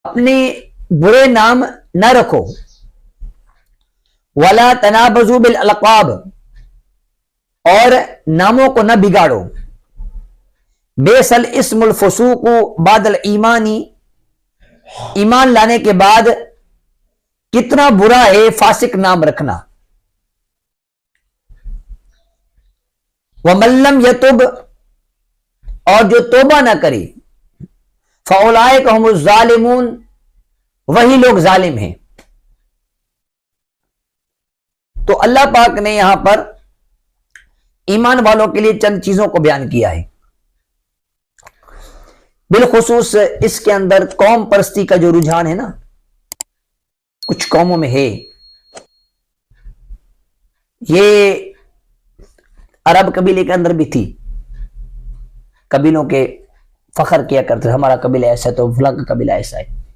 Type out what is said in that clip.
اپنے برے نام نہ رکھو، ولا تنابزوا بالالقاب، اور ناموں کو نہ بگاڑو، بئس الاسم الفسوق بعد الایمانی، ایمان لانے کے بعد کتنا برا ہے فاسق نام رکھنا، ومن لم یتب، اور جو توبہ نہ کرے، فاولئک هم الظالمون، وہی لوگ ظالم ہیں۔ تو اللہ پاک نے یہاں پر ایمان والوں کے لیے چند چیزوں کو بیان کیا ہے، بالخصوص اس کے اندر قوم پرستی کا جو رجحان ہے نا، کچھ قوموں میں ہے، یہ عرب قبیلے کے اندر بھی تھی، قبیلوں کے فخر کیا کرتے، ہمارا قبیلہ ایسا ہے تو فلاں کا قبیلہ ایسا ہے۔